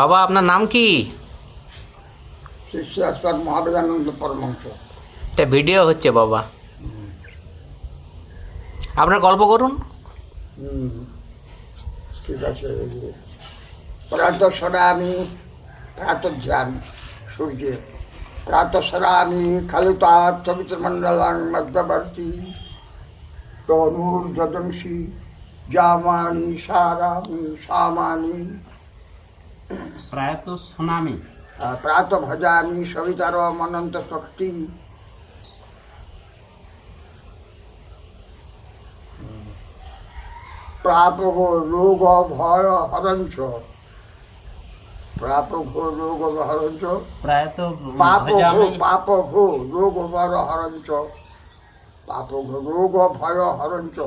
বাবা আপনার নাম কি? শিষ্যাশ্বর মহাবীরানন্দ পরমহংস। এটা ভিডিও হচ্ছে বাবা, আপনার গল্প করুন। ঠিক আছে। প্রাতঃস্মরামি প্রাতঃধ্যান সূর্যের প্রাতঃস্মরামি খালুতাৎ সবিতমণ্ডলাং মধ্যবর্তী তনুর্যদংসি জামানি সারামি সামানি প্রায়ত সুনামি প্রাত ভজামি সবিতার অনন্ত শক্তি প্রাপঘ রোগ ভয় হরঞ্চ প্রাপঘ রোগ হরঞ্চ প্রায়ত পাপঘ রোগ ভয় হরঞ্চ পাপঘ রোগ ভয় হরঞ্চ।